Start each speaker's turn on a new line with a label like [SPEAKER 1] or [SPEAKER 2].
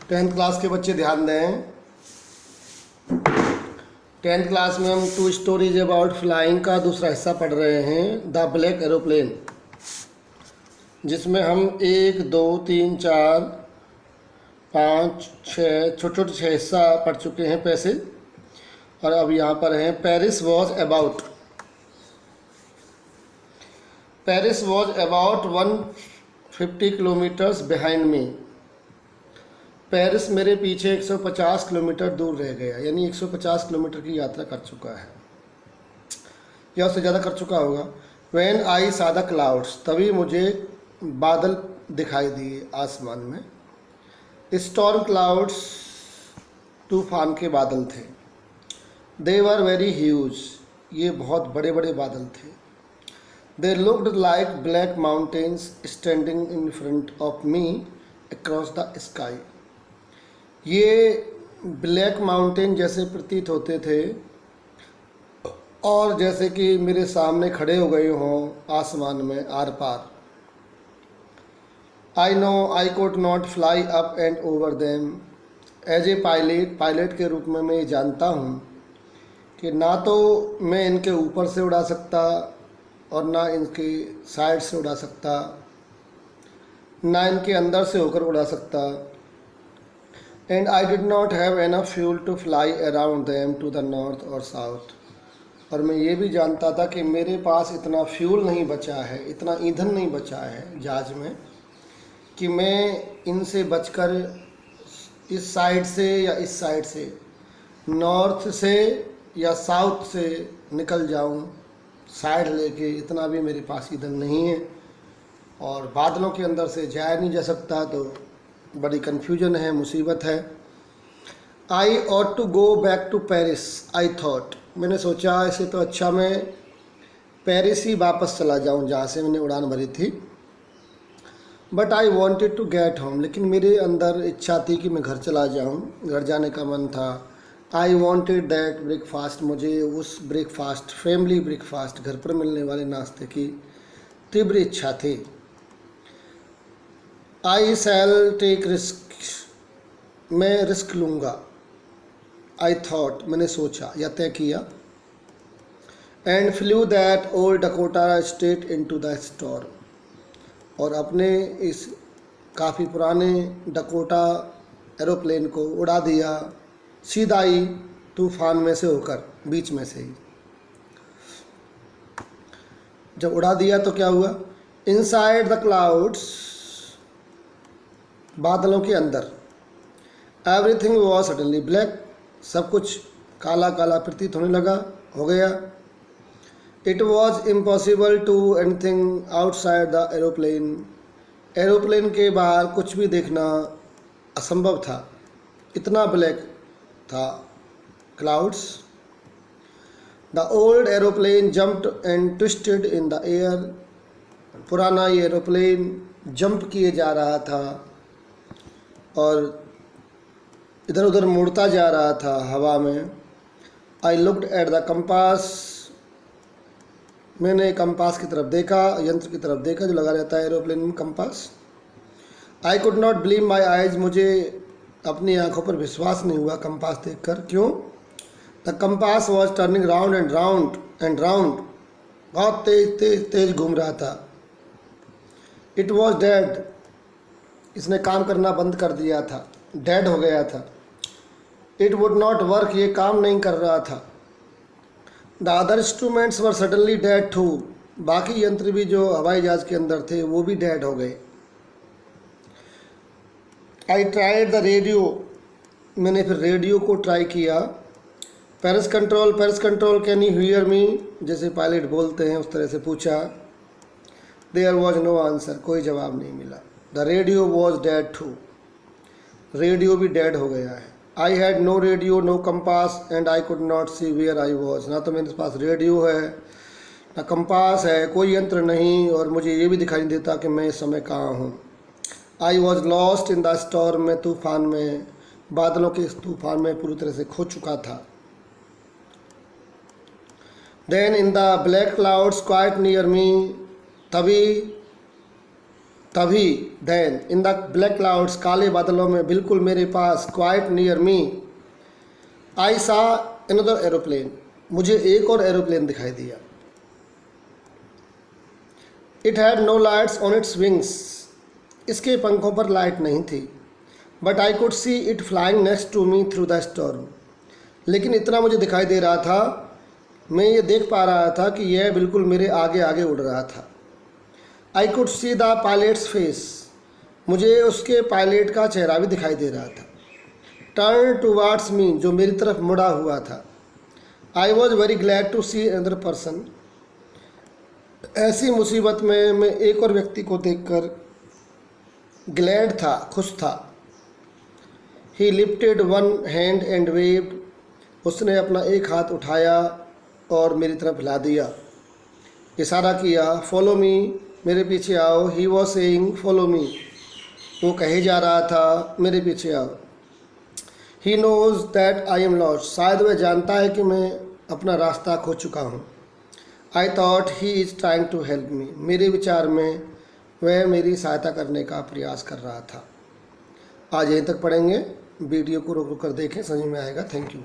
[SPEAKER 1] Tenth class के बच्चे ध्यान दें। टेंथ क्लास में हम टू स्टोरीज अबाउट फ्लाइंग का दूसरा हिस्सा पढ़ रहे हैं, द ब्लैक एरोप्लेन, जिसमें हम 1, 2, 3, 4, 5, 6 छोटे छोटे 6 हिस्सा पढ़ चुके हैं पैसे। और अब यहाँ पर हैं Paris was about 150 kilometres behind me. Paris मेरे पीछे 150 किलोमीटर दूर रह गया, यानी 150 किलोमीटर की यात्रा कर चुका है या उससे ज़्यादा कर चुका होगा। व्हेन आई सा द क्लाउड्स, तभी मुझे बादल दिखाई दिए आसमान में। स्टॉर्म क्लाउड्स, तूफान के बादल थे। दे वर वेरी ह्यूज, ये बहुत बड़े बड़े बादल थे। They looked like black mountains standing in front of me across the sky. ये ब्लैक माउंटेन जैसे प्रतीत होते थे और जैसे कि मेरे सामने खड़े हो गए हों आसमान में आर पार। I know I could not fly up and over them. As a pilot के रूप में मैं ये जानता हूँ कि ना तो मैं इनके ऊपर से उड़ा सकता और ना इनके साइड से उड़ा सकता, ना इनके अंदर से होकर उड़ा सकता। And I did not have enough fuel to fly around them to the north और साउथ। और मैं ये भी जानता था कि मेरे पास इतना फ्यूल नहीं बचा है, इतना ईंधन नहीं बचा है जहाज में कि मैं इनसे बचकर इस साइड से या इस साइड से, नॉर्थ से या साउथ से निकल जाऊं साइड लेके। इतना भी मेरे पास ईंधन नहीं है और बादलों के अंदर से जाया नहीं जा सकता, तो बड़ी कन्फ्यूजन है, मुसीबत है। I ought to go back to Paris I thought, मैंने सोचा ऐसे तो अच्छा मैं पेरिस ही वापस चला जाऊं जहाँ से मैंने उड़ान भरी थी। But I wanted to get home, लेकिन मेरे अंदर इच्छा थी कि मैं घर चला जाऊं, घर जाने का मन था। आई वॉन्टेड दैट ब्रेकफास्ट, मुझे उस ब्रेकफास्ट, फैमिली ब्रेकफास्ट, घर पर मिलने वाले नाश्ते की तीव्र इच्छा थी। आई शैल टेक रिस्क, मैं रिस्क लूँगा। आई थॉट, मैंने सोचा या तय किया। And flu that old Dakota state into the storm, और अपने इस काफ़ी पुराने डकोटा एरोप्लेन को उड़ा दिया सीधा ही तूफान में से होकर, बीच में से ही। जब उड़ा दिया तो क्या हुआ? इनसाइड द क्लाउड्स, बादलों के अंदर, एवरीथिंग वॉज सडनली ब्लैक, सब कुछ काला काला प्रतीत होने लगा, हो गया। It was impossible to anything outside the aeroplane, aeroplane के बाहर कुछ भी देखना असंभव था, इतना ब्लैक था clouds. The old aeroplane jumped and twisted in the air, पुराना ये एरोप्लेन जंप किए जा रहा था और इधर उधर मुड़ता जा रहा था हवा में। I looked at the compass, मैंने कंपास की तरफ देखा, यंत्र की तरफ देखा जो लगा रहता है एरोप्लेन में, compass. I could not believe my eyes, मुझे अपनी आंखों पर विश्वास नहीं हुआ कंपास देखकर। क्यों? The compass was turning round and round and round, बहुत तेज तेज तेज घूम रहा था। इट वॉज डेड, इसने काम करना बंद कर दिया था, डेड हो गया था। इट वुड नॉट वर्क, ये काम नहीं कर रहा था। The other instruments were suddenly dead too, बाकी यंत्र भी जो हवाई जहाज के अंदर थे वो भी डेड हो गए। आई ट्राइड द रेडियो, मैंने फिर रेडियो को ट्राई किया। Paris control can you hear me, जैसे पायलट बोलते हैं उस तरह से पूछा। देयर वॉज नो आंसर, कोई जवाब नहीं मिला। The radio was dead too, radio भी डेड हो गया है। I had no radio no compass and I could not see where I was, ना तो मेरे पास रेडियो है ना कंपास है, कोई यंत्र नहीं, और मुझे ये भी दिखाई नहीं देता कि मैं इस समय कहाँ हूँ। I was lost in the storm, में तूफान में, बादलों के इस तूफान में पूरी तरह से खो चुका था। Then in the black clouds quite near me, तभी तभी then in the black clouds, काले बादलों में बिल्कुल मेरे पास, क्वाइट नियर मी, आई सा अनदर एरोप्लेन, मुझे एक और एरोप्लेन दिखाई दिया। It had no lights on its wings, इसके पंखों पर लाइट नहीं थी। But I could see it flying next to me through the storm, लेकिन इतना मुझे दिखाई दे रहा था, मैं ये देख पा रहा था कि यह बिल्कुल मेरे आगे आगे उड़ रहा था। आई could see the pilots face, मुझे उसके पायलट का चेहरा भी दिखाई दे रहा था। टर्न टूवार्ड्स मी, जो मेरी तरफ मुड़ा हुआ था। I was very glad to see another person, ऐसी मुसीबत में मैं एक और व्यक्ति को देखकर ग्लैड था, खुश था। ही lifted one hand and waived, उसने अपना एक हाथ उठाया और मेरी तरफ हिला दिया, इशारा किया। फॉलो मी, मेरे पीछे आओ। He was saying follow me, वो कहे जा रहा था मेरे पीछे आओ। He knows that I am lost, शायद वह जानता है कि मैं अपना रास्ता खो चुका हूँ। I thought he is trying to help me, मेरे विचार में वह मेरी सहायता करने का प्रयास कर रहा था। आज यहीं तक पढ़ेंगे, वीडियो को रोक रोक कर देखें, समझ में आएगा। Thank you.